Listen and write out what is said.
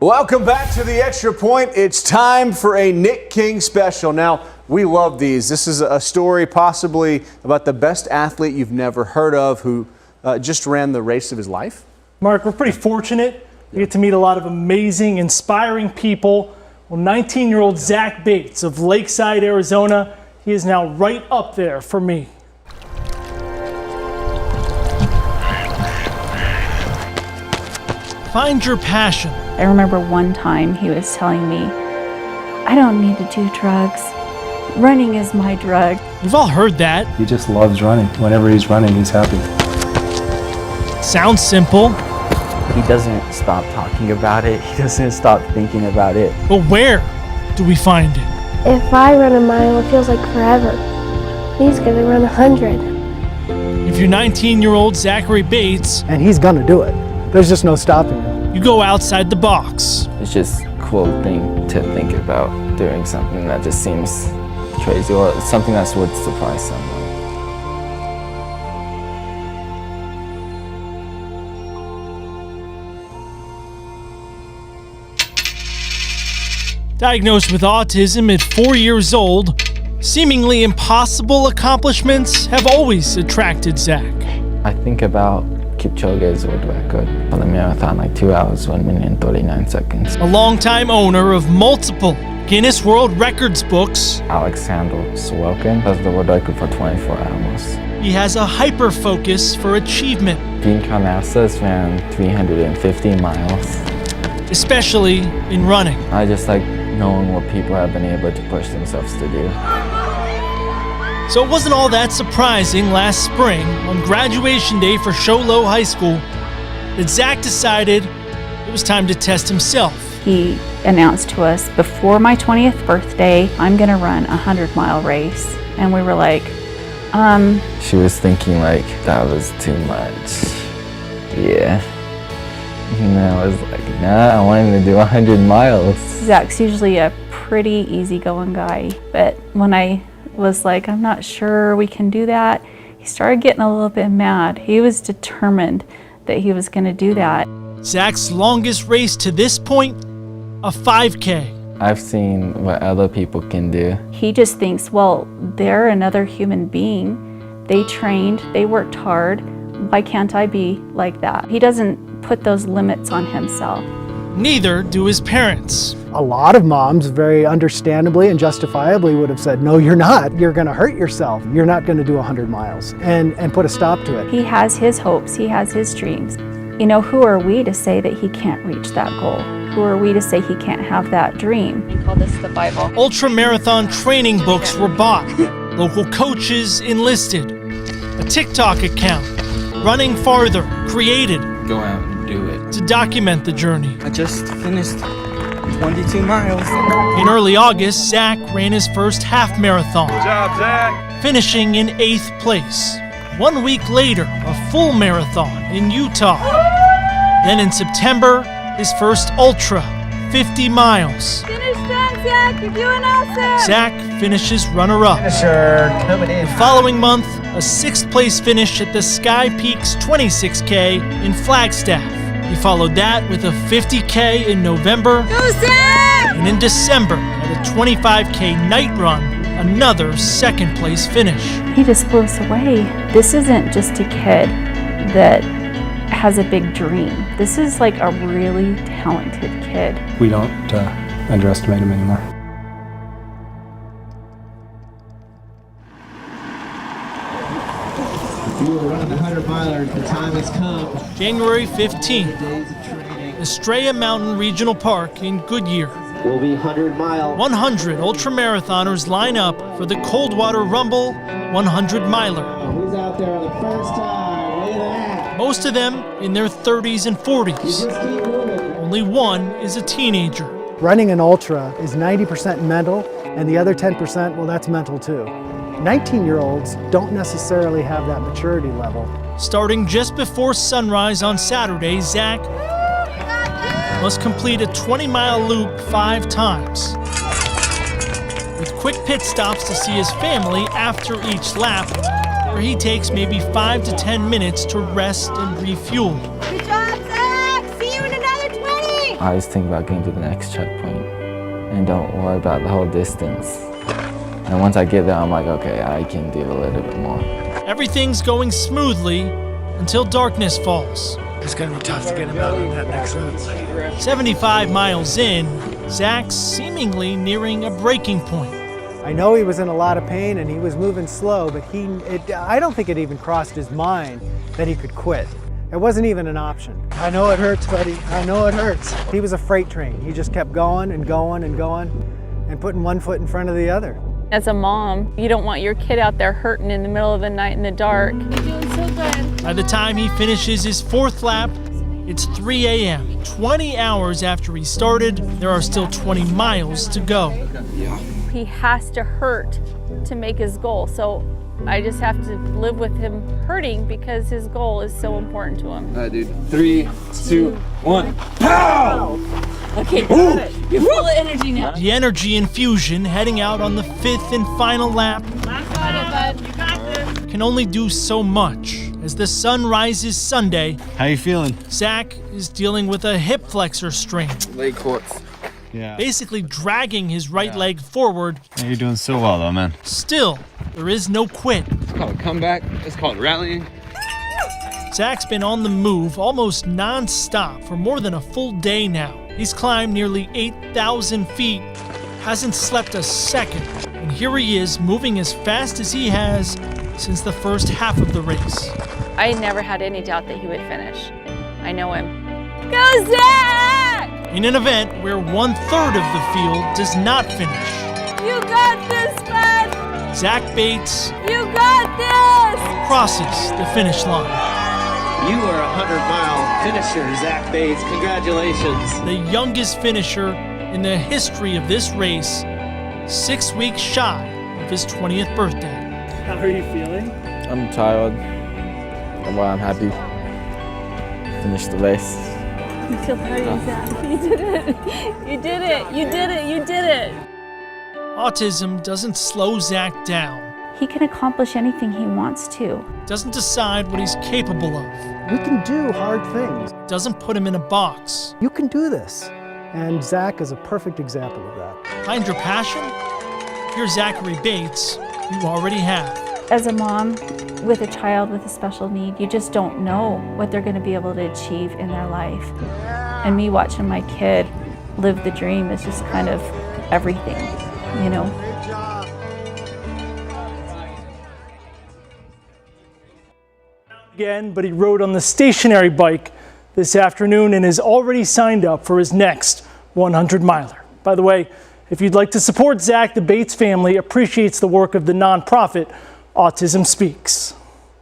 Welcome back to the Extra Point. It's time for a Nick King special. Now, we love these. This is a story possibly about the best athlete you've never heard of who just ran the race of his life. Mark, we're pretty fortunate. We get to meet a lot of amazing, inspiring people. Well, 19-year-old Zach Bates of Lakeside, Arizona, he is now right up there for me. Find your passion. I remember one time he was telling me, I don't need to do drugs. Running is my drug. We've all heard that. He just loves running. Whenever he's running, he's happy. Sounds simple. He doesn't stop talking about it. He doesn't stop thinking about it. But where do we find it? If I run a mile, it feels like forever. He's gonna run 100. If you're 19-year-old Zachary Bates, and he's gonna do it. There's just no stopping him. You go outside the box. It's just a cool thing to think about, doing something that just seems crazy or something that would surprise someone. Diagnosed with autism at 4 years old, seemingly impossible accomplishments have always attracted Zach. I think about Kipchoge's world record for the marathon, like 2 hours, 1 minute and 39 seconds. A longtime owner of multiple Guinness World Records books, Alexander Sorokin has the world record for 24 hours. he has a hyper-focus for achievement, Dean Karnazes ran 350 miles. especially in running. I just like knowing what people have been able to push themselves to do. So it wasn't all that surprising last spring, on graduation day for Show Low High School, that Zach decided it was time to test himself. He announced to us, before my 20th birthday, I'm gonna run a 100-mile race. And we were like, She was thinking like that was too much. Yeah. And I was like, nah, I want him to do 100 miles. Zach's usually a pretty easygoing guy, but when I was like, I'm not sure we can do that, he started getting a little bit mad. He was determined that he was gonna do that. Zach's longest race to this point, a 5K. I've seen what other people can do. He just thinks, well, they're another human being. They trained, they worked hard. Why can't I be like that? He doesn't put those limits on himself. Neither do his parents. A lot of moms very understandably and justifiably would have said, no, you're not. You're gonna hurt yourself. You're not gonna do 100 miles and put a stop to it. He has his hopes, he has his dreams. You know, who are we to say that he can't reach that goal? Who are we to say he can't have that dream? We call this the Bible. Ultra-marathon training books were bought. Local coaches enlisted. A TikTok account, Running Farther, created Go out and do it. to document the journey. I just finished 22 miles. In early August, Zach ran his first half marathon. Good job, Zach. Finishing in 8th place. 1 week later, a full marathon in Utah. Then in September, his first ultra, 50 miles. Finish strong, Zach. You're doing awesome. Zach finishes runner-up. The following month, a 6th place finish at the Sky Peaks 26K in Flagstaff. He followed that with a 50K in November. Go, Zach! And in December, at a 25K night run, another 2nd place finish. He just blew us away. This isn't just a kid that has a big dream. This is like a really talented kid. We don't underestimate him anymore. You will run the 100-miler. The time has come. January 15th, Estrella Mountain Regional Park in Goodyear. Will be 100-mile. 100 ultramarathoners line up for the Coldwater Rumble 100-miler. Who's out there on the first time? Look at that. Most of them in their 30s and 40s. Just keep moving. Only one is a teenager. Running an ultra is 90% mental, and the other 10%, well, that's mental too. 19-year-olds don't necessarily have that maturity level. Starting just before sunrise on Saturday, Zach must complete a 20-mile loop 5 times, with quick pit stops to see his family after each lap, where he takes maybe 5 to 10 minutes to rest and refuel. Good job, Zach. See you in another 20. I always think about getting to the next checkpoint and don't worry about the whole distance. And once I get there, I'm like, okay, I can do a little bit more. Everything's going smoothly until darkness falls. It's going to be tough to get him out on that next loop. 75 miles in, Zach's seemingly nearing a breaking point. I know he was in a lot of pain and he was moving slow, but I don't think it even crossed his mind that he could quit. It wasn't even an option. I know it hurts, buddy. I know it hurts. He was a freight train. He just kept going and going and going and putting one foot in front of the other. As a mom, you don't want your kid out there hurting in the middle of the night in the dark. You're doing so good. By the time he finishes his 4th lap, it's 3 a.m. 20 hours after he started, there are still 20 miles to go. He has to hurt to make his goal, so I just have to live with him hurting because his goal is so important to him. Dude, 3, 2, 1, pow! Okay, got it. You're full of energy now. The energy infusion heading out on the 5th and final lap Got it, bud. You got this. can only do so much. As the sun rises Sunday, How you feeling? Zach is dealing with a hip flexor strain, Leg quartz. Yeah. basically dragging his right leg forward. You're doing so well though, man. Still, there is no quit. It's called a comeback. It's called rallying. Zach's been on the move almost non-stop for more than a full day now. He's climbed nearly 8,000 feet, hasn't slept a second, and here he is moving as fast as he has since the first half of the race. I never had any doubt that he would finish. I know him. Go Zach! In an event where 1/3 of the field does not finish, You got this, bud! Zach Bates You got this! crosses the finish line. You are a 100-mile finisher, Zach Bates. Congratulations. The youngest finisher in the history of this race, 6 weeks shy of his 20th birthday. How are you feeling? I'm tired, but I'm happy. Finished the race. You feel proud of yourself. You did it. You did it. You did it. You did it. Autism doesn't slow Zach down, He can accomplish anything he wants to. doesn't decide what he's capable of, We can do hard things. doesn't put him in a box. You can do this. And Zach is a perfect example of that. Find your passion? If you're Zachary Bates, you already have. As a mom with a child with a special need, you just don't know what they're going to be able to achieve in their life. And me watching my kid live the dream is just kind of everything, you know? Again, but he rode on the stationary bike this afternoon and is already signed up for his next 100-miler. By the way, if you'd like to support Zach, the Bates family appreciates the work of the nonprofit Autism Speaks.